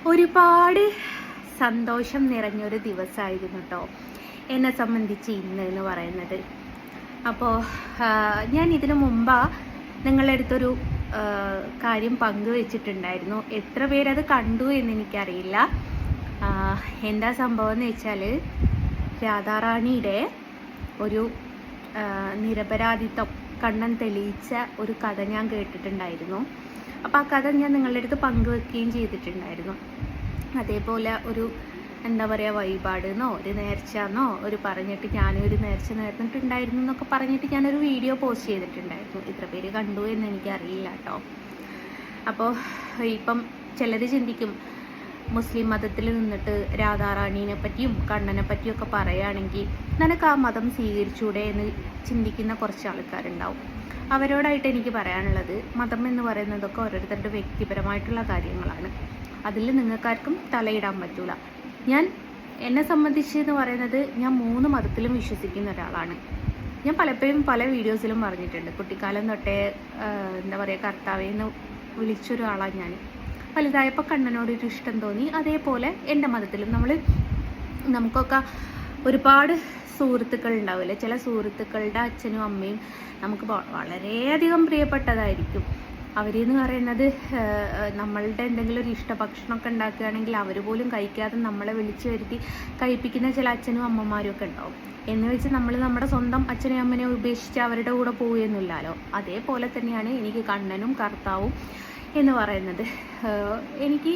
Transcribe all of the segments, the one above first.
ഒരുപാട് സന്തോഷം നിറഞ്ഞൊരു ദിവസമായിരുന്നു കേട്ടോ എന്നെ സംബന്ധിച്ച് ഇന്ന് എന്ന് പറയുന്നത്. അപ്പോൾ ഞാൻ ഇതിനു മുമ്പ് നിങ്ങളുടെ അടുത്തൊരു കാര്യം പങ്കുവെച്ചിട്ടുണ്ടായിരുന്നു. എത്ര പേരത് കണ്ടു എന്ന് എനിക്കറിയില്ല. എന്താ സംഭവം എന്ന് വെച്ചാൽ, രാധാറാണിയുടെ ഒരു നിരപരാധിത്വം കണ്ണൻ തെളിയിച്ച ഒരു കഥ ഞാൻ കേട്ടിട്ടുണ്ടായിരുന്നു. അപ്പോൾ ആ കഥ ഞാൻ നിങ്ങളുടെ അടുത്ത് പങ്കുവെക്കുകയും ചെയ്തിട്ടുണ്ടായിരുന്നു. അതേപോലെ ഒരു എന്താ പറയുക, വഴിപാടെന്നോ ഒരു നേർച്ചയെന്നോ ഒരു പറഞ്ഞിട്ട് ഞാനൊരു നേർച്ച നേർന്നിട്ടുണ്ടായിരുന്നു എന്നൊക്കെ പറഞ്ഞിട്ട് ഞാനൊരു വീഡിയോ പോസ്റ്റ് ചെയ്തിട്ടുണ്ടായിരുന്നു. ഇത്ര പേര് കണ്ടു എന്ന് എനിക്കറിയില്ല കേട്ടോ. അപ്പോൾ ഇപ്പം ചിലർ ചിന്തിക്കും, മുസ്ലിം മതത്തിൽ നിന്നിട്ട് രാധാറാണീനെ പറ്റിയും കണ്ണനെ പറ്റിയും ഒക്കെ പറയുകയാണെങ്കിൽ നിനക്ക് ആ മതം സ്വീകരിച്ചൂടെ എന്ന് ചിന്തിക്കുന്ന കുറച്ച് ആൾക്കാരുണ്ടാവും. അവരോടായിട്ട് എനിക്ക് പറയാനുള്ളത്, മതം എന്ന് പറയുന്നതൊക്കെ ഓരോരുത്തരുടെ വ്യക്തിപരമായിട്ടുള്ള കാര്യങ്ങളാണ്. അതിൽ നിങ്ങൾക്കാർക്കും തലയിടാൻ പറ്റൂല. എന്നെ സംബന്ധിച്ച് എന്ന് പറയുന്നത്, ഞാൻ 3 മതത്തിലും വിശ്വസിക്കുന്ന ഒരാളാണ്. ഞാൻ പലപ്പോഴും പല വീഡിയോസിലും പറഞ്ഞിട്ടുണ്ട്, കുട്ടിക്കാലം തൊട്ടേ എന്താ പറയുക, കർത്താവേന്ന് വിളിച്ചൊരാളാണ് ഞാൻ. വലുതായപ്പോൾ കണ്ണനോടൊരു ഇഷ്ടം തോന്നി. അതേപോലെ എൻ്റെ മതത്തിലും നമുക്കൊക്കെ ഒരുപാട് സുഹൃത്തുക്കൾ ഉണ്ടാവില്ലേ. ചില സുഹൃത്തുക്കളുടെ അച്ഛനും അമ്മയും നമുക്ക് വളരെയധികം പ്രിയപ്പെട്ടതായിരിക്കും. അവരെന്ന് പറയുന്നത്, നമ്മളുടെ എന്തെങ്കിലും ഒരു ഇഷ്ടഭക്ഷണമൊക്കെ ഉണ്ടാക്കുകയാണെങ്കിൽ അവർ പോലും കഴിക്കാതെ നമ്മളെ വിളിച്ചു വരുത്തി കഴിപ്പിക്കുന്ന ചില അച്ഛനും അമ്മമാരും ഒക്കെ ഉണ്ടാവും. എന്ന് വെച്ച് നമ്മൾ നമ്മുടെ സ്വന്തം അച്ഛനെയും അമ്മനെയും ഉപേക്ഷിച്ച് അവരുടെ കൂടെ പോവുകയെന്നില്ലല്ലോ. അതേപോലെ തന്നെയാണ് എനിക്ക് കണ്ണനും കർത്താവും എന്ന് പറയുന്നത്. എനിക്ക്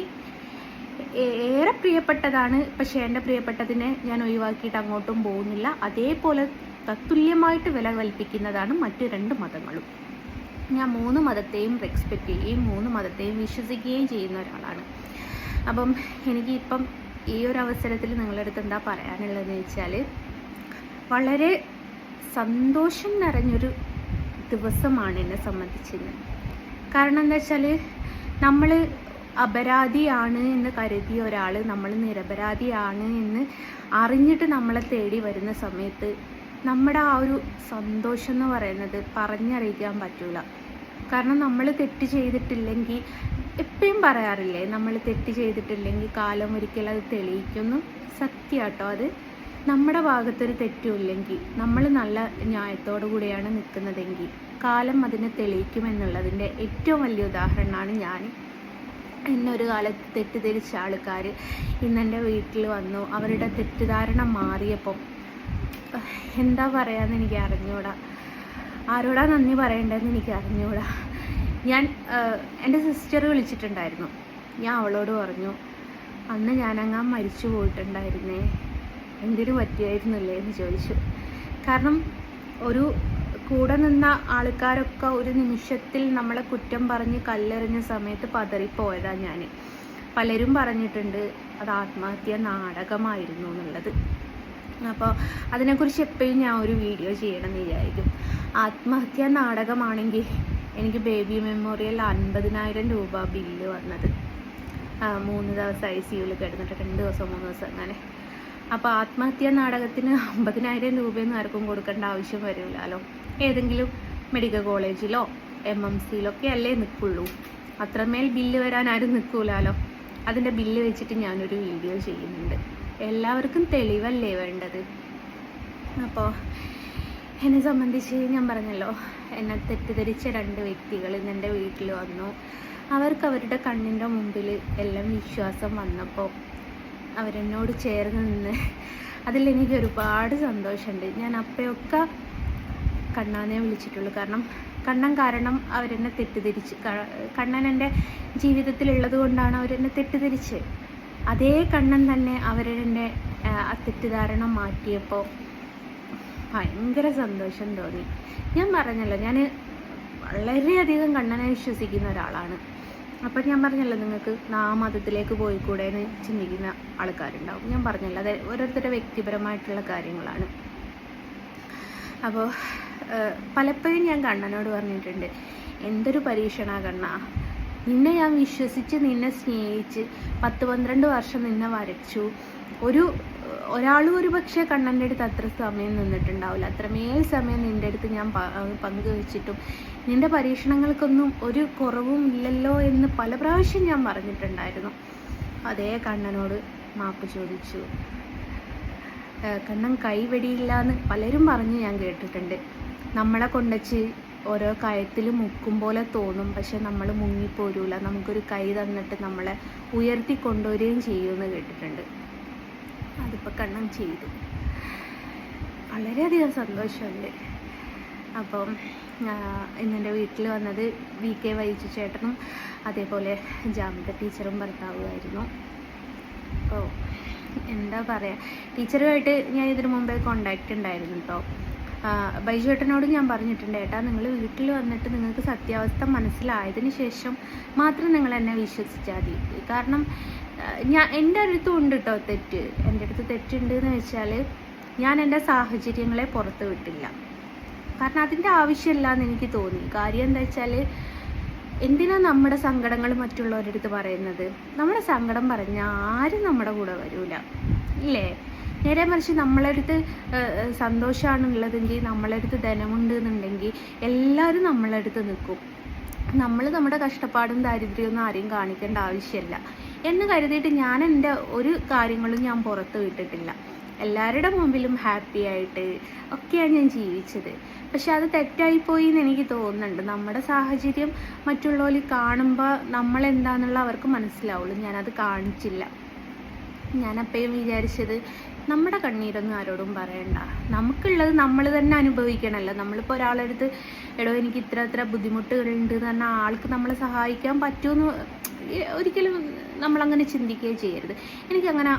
ഏറെ പ്രിയപ്പെട്ടതാണ്. പക്ഷേ എൻ്റെ പ്രിയപ്പെട്ടതിനെ ഞാൻ ഒഴിവാക്കിയിട്ട് അങ്ങോട്ടും പോകുന്നില്ല. അതേപോലെ തത്തുല്യമായിട്ട് വില കൽപ്പിക്കുന്നതാണ് മറ്റു 2 മതങ്ങളും. ഞാൻ 3 മതത്തെയും റെസ്പെക്റ്റ് ചെയ്യുകയും 3 മതത്തെയും വിശ്വസിക്കുകയും ചെയ്യുന്ന ഒരാളാണ്. അപ്പം എനിക്കിപ്പം ഈ ഒരു അവസരത്തിൽ നിങ്ങളുടെ അടുത്ത് എന്താ പറയാനുള്ളതെന്ന് വെച്ചാൽ, വളരെ സന്തോഷം നിറഞ്ഞൊരു ദിവസമാണ് എന്നെ സംബന്ധിച്ചിരുന്നത്. കാരണം എന്താ വെച്ചാൽ, നമ്മൾ അപരാധിയാണ് എന്ന് കരുതിയ ഒരാൾ നമ്മൾ നിരപരാധിയാണ് എന്ന് അറിഞ്ഞിട്ട് നമ്മളെ തേടി വരുന്ന സമയത്ത് നമ്മുടെ ആ ഒരു സന്തോഷം എന്ന് പറയുന്നത് പറഞ്ഞറിയിക്കാൻ പറ്റൂല. കാരണം നമ്മൾ തെറ്റ് ചെയ്തിട്ടില്ലെങ്കിൽ, എപ്പോഴും പറയാറില്ലേ, നമ്മൾ തെറ്റ് ചെയ്തിട്ടില്ലെങ്കിൽ കാലം ഒരിക്കലും അത് തെളിയിക്കുന്നു. സത്യമാട്ടോ അത്. നമ്മുടെ ഭാഗത്തൊരു തെറ്റുമില്ലെങ്കിൽ, നമ്മൾ നല്ല ന്യായത്തോടു കൂടിയാണ് നിൽക്കുന്നതെങ്കിൽ കാലം അതിനെ തെളിയിക്കുമെന്നുള്ളതിൻ്റെ ഏറ്റവും വലിയ ഉദാഹരണമാണ് ഞാൻ. എന്നെ ഒരു കാലത്ത് തെറ്റിദ്ധരിച്ച ആൾക്കാർ ഇന്നെൻ്റെ വീട്ടിൽ വന്നു. അവരുടെ തെറ്റിദ്ധാരണ മാറിയപ്പം എന്താ പറയാന്ന് എനിക്ക് അറിഞ്ഞൂടാ. ആരോടാ നന്ദി പറയേണ്ടതെന്ന് എനിക്ക് അറിഞ്ഞൂടാ. എൻ്റെ സിസ്റ്റർ വിളിച്ചിട്ടുണ്ടായിരുന്നു. ഞാൻ അവളോട് പറഞ്ഞു, അന്ന് ഞാനങ്ങാ മരിച്ചു പോയിട്ടുണ്ടായിരുന്നേ, എന്തിനു പറ്റിയായിരുന്നില്ലേ എന്ന് ചോദിച്ചു. കാരണം ഒരു കൂടെ നിന്ന ആൾക്കാരൊക്കെ ഒരു നിമിഷത്തിൽ നമ്മളെ കുറ്റം പറഞ്ഞ് കല്ലെറിഞ്ഞ സമയത്ത് പതറിപ്പോയതാണ് ഞാൻ. പലരും പറഞ്ഞിട്ടുണ്ട് അത് ആത്മഹത്യ നാടകമായിരുന്നു എന്നുള്ളത്. അപ്പോൾ അതിനെക്കുറിച്ച് എപ്പോഴും ഞാൻ ഒരു വീഡിയോ ചെയ്യണമെന്ന് വിചാരിക്കും. ആത്മഹത്യ നാടകമാണെങ്കിൽ എനിക്ക് ബേബി മെമ്മോറിയൽ 50,000 രൂപ ബില്ല് വന്നത്. 3 ദിവസം ICUവിൽ കിടന്നിട്ട് 2 ദിവസം 3 ദിവസം അങ്ങനെ. അപ്പോൾ ആത്മഹത്യാ നാടകത്തിന് 50,000 രൂപയൊന്നും ആർക്കും കൊടുക്കേണ്ട ആവശ്യം വരില്ലല്ലോ. ഏതെങ്കിലും മെഡിക്കൽ കോളേജിലോ MMCയിലൊക്കെ അല്ലേ നിൽക്കുള്ളൂ. അത്രമേൽ ബില്ല് വരാൻ ആരും നിൽക്കൂലല്ലോ. അതിൻ്റെ ബില്ല് വെച്ചിട്ട് ഞാനൊരു വീഡിയോ ചെയ്യുന്നുണ്ട്. എല്ലാവർക്കും തെളിവല്ലേ വേണ്ടത്. അപ്പോൾ എന്നെ സംബന്ധിച്ച് ഞാൻ പറഞ്ഞല്ലോ, എന്നെ തെറ്റിദ്ധരിച്ച 2 വ്യക്തികൾ ഇന്ന് എൻ്റെ വീട്ടിൽ വന്നു. അവർക്ക് അവരുടെ കണ്ണിൻ്റെ മുമ്പിൽ എല്ലാം വിശ്വാസം വന്നപ്പോൾ അവരെന്നോട് ചേർന്ന് നിന്ന് അതിലെനിക്ക് ഒരുപാട് സന്തോഷമുണ്ട്. ഞാൻ അപ്പോഴൊക്കെ കണ്ണാനെ വിളിച്ചിട്ടുള്ളൂ. കാരണം അവരെന്നെ തെറ്റിദ്ധരിച്ച്, കണ്ണൻ എൻ്റെ ജീവിതത്തിലുള്ളത് കൊണ്ടാണ് അവരെന്നെ തെറ്റിദ്ധരിച്ച്. അതേ കണ്ണൻ തന്നെ അവരെൻ്റെ ആ തെറ്റിദ്ധാരണ മാറ്റിയപ്പോൾ ഭയങ്കര സന്തോഷം തോന്നി. ഞാൻ പറഞ്ഞല്ലോ, ഞാൻ വളരെയധികം കണ്ണനെ വിശ്വസിക്കുന്ന ഒരാളാണ്. അപ്പം ഞാൻ പറഞ്ഞല്ലോ, നിങ്ങൾക്ക് ആ മതത്തിലേക്ക് പോയിക്കൂടെ എന്ന് ചിന്തിക്കുന്ന ആൾക്കാരുണ്ടാവും. ഞാൻ പറഞ്ഞല്ലോ, അത് ഓരോരുത്തരുടെ വ്യക്തിപരമായിട്ടുള്ള കാര്യങ്ങളാണ്. അപ്പോൾ പലപ്പോഴും ഞാൻ കണ്ണനോട് പറഞ്ഞിട്ടുണ്ട്, എന്തൊരു പരീക്ഷണ കണ്ണാ, നിന്നെ ഞാൻ വിശ്വസിച്ച് നിന്നെ സ്നേഹിച്ച് 10-12 വർഷം നിന്നെ വരച്ചു. ഒരാളും ഒരു പക്ഷേ കണ്ണൻ്റെ അടുത്ത് അത്ര സമയം നിന്നിട്ടുണ്ടാവില്ല. അത്രമേൽ സമയം നിൻ്റെ അടുത്ത് ഞാൻ പങ്കുവച്ചിട്ടും നിൻ്റെ പരീക്ഷണങ്ങൾക്കൊന്നും ഒരു കുറവും ഇല്ലല്ലോ എന്ന് പല പ്രാവശ്യം ഞാൻ പറഞ്ഞിട്ടുണ്ടായിരുന്നു. അതേ കണ്ണനോട് മാപ്പ് ചോദിച്ചു. കണ്ണൻ കൈവെടിയില്ല എന്ന് പലരും പറഞ്ഞ് ഞാൻ കേട്ടിട്ടുണ്ട്. നമ്മളെ കൊണ്ടുവച്ച് ഓരോ കയത്തിൽ മുക്കും പോലെ തോന്നും, പക്ഷെ നമ്മൾ മുങ്ങിപ്പോരൂല. നമുക്കൊരു കൈ തന്നിട്ട് നമ്മളെ ഉയർത്തി കൊണ്ടുവരികയും ചെയ്യുമെന്ന് കേട്ടിട്ടുണ്ട്. അതിപ്പോൾ കണ്ണൻ ചെയ്തു. വളരെയധികം സന്തോഷമുണ്ട്. അപ്പം ഇന്നെൻ്റെ വീട്ടിൽ വന്നത് VK വൈജു ചേട്ടനും അതേപോലെ ജാമിത ടീച്ചറും ഭർത്താവുമായിരുന്നു. അപ്പോൾ എന്താ പറയുക, ടീച്ചറുമായിട്ട് ഞാൻ ഇതിനു മുമ്പേ കോണ്ടാക്റ്റ് ഉണ്ടായിരുന്നു കേട്ടോ. ബൈജു ഏട്ടനോട് ഞാൻ പറഞ്ഞിട്ടുണ്ട്, ഏട്ടാ നിങ്ങൾ വീട്ടിൽ വന്നിട്ട് നിങ്ങൾക്ക് സത്യാവസ്ഥ മനസ്സിലായതിന് ശേഷം മാത്രം നിങ്ങൾ എന്നെ വിശ്വസിച്ചാൽ മതി. കാരണം എൻ്റെ അടുത്തും ഉണ്ട് കേട്ടോ തെറ്റ്. എൻ്റെ അടുത്ത് തെറ്റുണ്ട് എന്ന് വെച്ചാൽ ഞാൻ എൻ്റെ സാഹചര്യങ്ങളെ പുറത്ത് വിട്ടില്ല. കാരണം അതിൻ്റെ ആവശ്യമില്ല എന്ന് എനിക്ക് തോന്നി. കാര്യം എന്താ വെച്ചാൽ, എന്തിനാ നമ്മുടെ സങ്കടങ്ങൾ മറ്റുള്ളവരുടെ അടുത്ത് പറയുന്നത്? നമ്മുടെ സങ്കടം പറഞ്ഞാൽ ആരും നമ്മുടെ കൂടെ വരൂല, ഇല്ലേ? നേരെ മറിച്ച് നമ്മളടുത്ത് സന്തോഷമാണുള്ളതെങ്കിൽ, നമ്മളടുത്ത് ധനമുണ്ട് എന്നുണ്ടെങ്കിൽ എല്ലാവരും നമ്മളടുത്ത് നിൽക്കും. നമ്മൾ നമ്മുടെ കഷ്ടപ്പാടും ദാരിദ്ര്യമൊന്നും ആരെയും കാണിക്കേണ്ട ആവശ്യമില്ല എന്ന് കരുതിയിട്ട് ഞാൻ എൻ്റെ ഒരു കാര്യങ്ങളും ഞാൻ പുറത്ത് വിട്ടിട്ടില്ല. എല്ലാവരുടെ മുമ്പിലും ഹാപ്പി ആയിട്ട് ഒക്കെയാണ് ഞാൻ ജീവിച്ചത്. പക്ഷെ അത് തെറ്റായിപ്പോയി എന്ന് എനിക്ക് തോന്നുന്നുണ്ട്. നമ്മുടെ സാഹചര്യം മറ്റുള്ളവർ കാണുമ്പോൾ നമ്മളെന്താണെന്നുള്ള അവർക്ക് മനസ്സിലാവുള്ളൂ. ഞാനത് കാണിച്ചില്ല. ഞാനപ്പോഴും വിചാരിച്ചത്, നമ്മുടെ കണ്ണീരൊന്നും ആരോടും പറയണ്ട, നമുക്കുള്ളത് നമ്മൾ തന്നെ അനുഭവിക്കണമല്ലോ. നമ്മളിപ്പോൾ ഒരാളെടുത്ത് എടോ എനിക്ക് ഇത്ര ബുദ്ധിമുട്ടുകളുണ്ട് എന്ന് പറഞ്ഞാൽ ആൾക്ക് നമ്മളെ സഹായിക്കാൻ പറ്റുമെന്ന് ഒരിക്കലും നമ്മളങ്ങനെ ചിന്തിക്കുകയും ചെയ്യരുത്. എനിക്കങ്ങനെ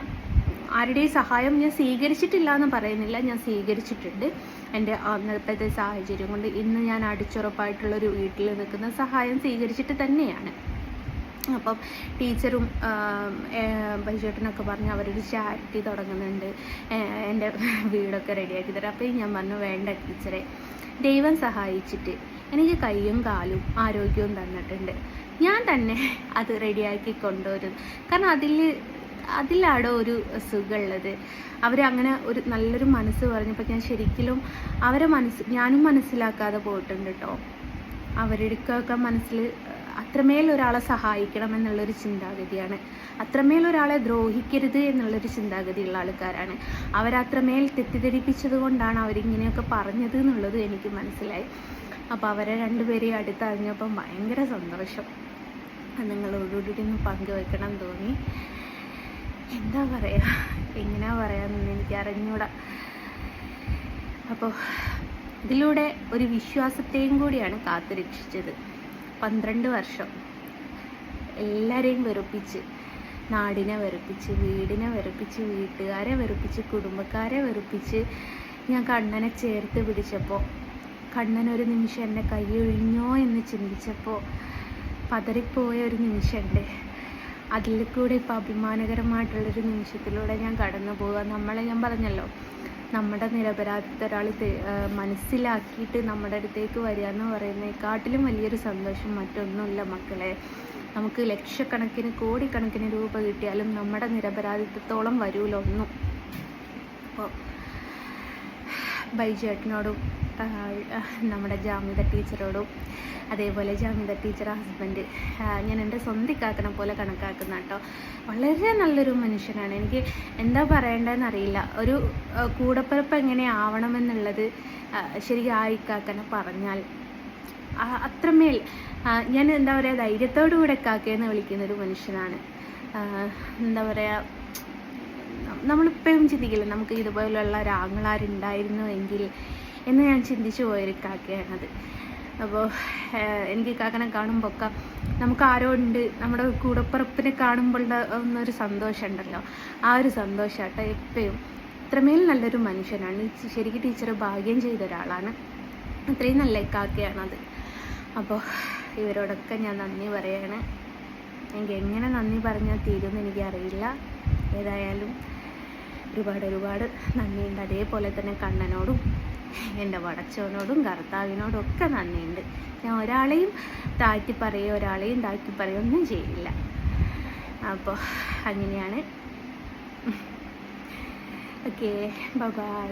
ആരുടെയും സഹായം ഞാൻ സ്വീകരിച്ചിട്ടില്ല എന്ന് പറയുന്നില്ല, ഞാൻ സ്വീകരിച്ചിട്ടുണ്ട്. എൻ്റെ അന്നത്തെ സാഹചര്യം കൊണ്ട് ഇന്ന് ഞാൻ അടിച്ചുറപ്പായിട്ടുള്ളൊരു വീട്ടിൽ നിൽക്കുന്ന സഹായം സ്വീകരിച്ചിട്ട് തന്നെയാണ്. അപ്പം ടീച്ചറും ബൈജേട്ടനൊക്കെ പറഞ്ഞ് അവരൊരു ചാരിറ്റി തുടങ്ങുന്നുണ്ട്, എൻ്റെ വീടൊക്കെ റെഡിയാക്കി തരാം. അപ്പോൾ ഞാൻ പറഞ്ഞു, വേണ്ട ടീച്ചറെ, ദൈവം സഹായിച്ചിട്ട് എനിക്ക് കൈയും കാലും ആരോഗ്യവും തന്നിട്ടുണ്ട്, ഞാൻ തന്നെ അത് റെഡിയാക്കി കൊണ്ടുവരും. കാരണം അതിലാടോ ഒരു സുഖമുള്ളത്. അവരങ്ങനെ ഒരു നല്ലൊരു മനസ്സ് പറഞ്ഞപ്പോൾ ഞാൻ ശരിക്കും അവരെ ഞാനും മനസ്സിലാക്കാതെ പോയിട്ടുണ്ട് കേട്ടോ. അവരുടെയൊക്കെ മനസ്സിൽ അത്രമേൽ ഒരാളെ സഹായിക്കണം എന്നുള്ളൊരു ചിന്താഗതിയാണ്, അത്രമേൽ ഒരാളെ ദ്രോഹിക്കരുത് എന്നുള്ളൊരു ചിന്താഗതിയുള്ള ആൾക്കാരാണ്. അവരത്രമേൽ തെറ്റിദ്ധരിപ്പിച്ചത് കൊണ്ടാണ് അവരിങ്ങനെയൊക്കെ പറഞ്ഞത് എന്നുള്ളത് എനിക്ക് മനസ്സിലായി. അപ്പോൾ അവരെ രണ്ടുപേരെയും അടുത്തറിഞ്ഞപ്പം ഭയങ്കര സന്തോഷം. നിങ്ങളോടുകൂടി ഒന്ന് പങ്കുവെക്കണം തോന്നി. എന്താ പറയുക, എങ്ങനെയാ പറയാമെന്ന് എനിക്ക് അറിഞ്ഞൂടാ. അപ്പോൾ ഇതിലൂടെ ഒരു വിശ്വാസത്തെയും കൂടിയാണ് കാത്തു രക്ഷിച്ചത്. 12 വർഷം എല്ലാവരെയും വെറുപ്പിച്ച്, നാടിനെ വെറുപ്പിച്ച്, വീടിനെ വെറുപ്പിച്ച്, വീട്ടുകാരെ വെറുപ്പിച്ച്, കുടുംബക്കാരെ വെറുപ്പിച്ച് ഞാൻ കണ്ണനെ ചേർത്ത് പിടിച്ചപ്പോൾ, കണ്ണനൊരു നിമിഷം എൻ്റെ കൈ ഒഴിഞ്ഞോ എന്ന് ചിന്തിച്ചപ്പോൾ പതറിപ്പോയ ഒരു നിമിഷമുണ്ട്. അതിൽ കൂടെ ഇപ്പോൾ അഭിമാനകരമായിട്ടുള്ളൊരു നിമിഷത്തിലൂടെ ഞാൻ കടന്നു പോവുക. ഞാൻ പറഞ്ഞല്ലോ, നമ്മുടെ നിരപരാധിത്വം ഒരാൾ മനസ്സിലാക്കിയിട്ട് നമ്മുടെ അടുത്തേക്ക് വരിക എന്ന് പറയുന്നതിനെക്കാട്ടിലും വലിയൊരു സന്തോഷം മറ്റൊന്നുമില്ല മക്കളെ. നമുക്ക് ലക്ഷക്കണക്കിന് കോടിക്കണക്കിന് രൂപ കിട്ടിയാലും നമ്മുടെ നിരപരാധിത്വത്തോളം വരൂല ഒന്നും. അപ്പോൾ ബൈജേട്ടനോടും നമ്മുടെ ജാമിത ടീച്ചറോടും അതേപോലെ ജാമിത ടീച്ചർ ഹസ്ബൻഡ് ഞാൻ എൻ്റെ സ്വന്തക്കാക്കനെ പോലെ കണക്കാക്കുന്ന കേട്ടോ. വളരെ നല്ലൊരു മനുഷ്യനാണ്. എനിക്ക് എന്താ പറയേണ്ടതെന്ന് അറിയില്ല. ഒരു കൂടപ്പിറപ്പ് എങ്ങനെ ആവണമെന്നുള്ളത് ശരിക്കും ആ ഇക്കാക്കനെ പറഞ്ഞാൽ അത്രമേൽ ഞാൻ എന്താ പറയുക, ധൈര്യത്തോടു കൂടെ കാക്കയെന്ന് വിളിക്കുന്നൊരു മനുഷ്യനാണ്. എന്താ പറയുക, നമ്മളിപ്പോഴും ചിന്തിക്കില്ല നമുക്ക് ഇതുപോലുള്ള ഒരാങ്ങളാരുണ്ടായിരുന്നു എങ്കിൽ എന്ന് ഞാൻ ചിന്തിച്ചു പോയൊരു കാക്കയാണത്. അപ്പോൾ എനിക്ക് കാക്കനെ കാണുമ്പോൾ ഒക്കെ നമുക്ക് ആരോ ഉണ്ട്, നമ്മുടെ കൂടപ്പിറപ്പിനെ കാണുമ്പോൾ ഒന്നൊരു സന്തോഷം ഉണ്ടല്ലോ, ആ ഒരു സന്തോഷമാട്ടോ എപ്പോഴും. ഇത്രമേൽ നല്ലൊരു മനുഷ്യനാണ്. ശരിക്കും ടീച്ചർ ഭാഗ്യം ചെയ്ത ഒരാളാണ്. അത്രയും നല്ല കാക്കയാണത്. അപ്പോൾ ഇവരോടൊക്കെ ഞാൻ നന്ദി പറയാണ്. എനിക്ക് എങ്ങനെ നന്ദി പറഞ്ഞാൽ തീരുമെന്ന് എനിക്കറിയില്ല. ഏതായാലും ഒരുപാട് നന്ദിയുണ്ട്. അതേപോലെ തന്നെ കണ്ണനോടും എൻ്റെ വടച്ചവനോടും കർത്താവിനോടും ഒക്കെ നന്ദിയുണ്ട്. ഞാൻ ഒരാളെയും താഴ്ത്തി പറയുകയോ ഒരാളെയും താഴ്ത്തി പറയുകയോ ഒന്നും ചെയ്യില്ല. അപ്പോൾ അങ്ങനെയാണ്. Okay, by.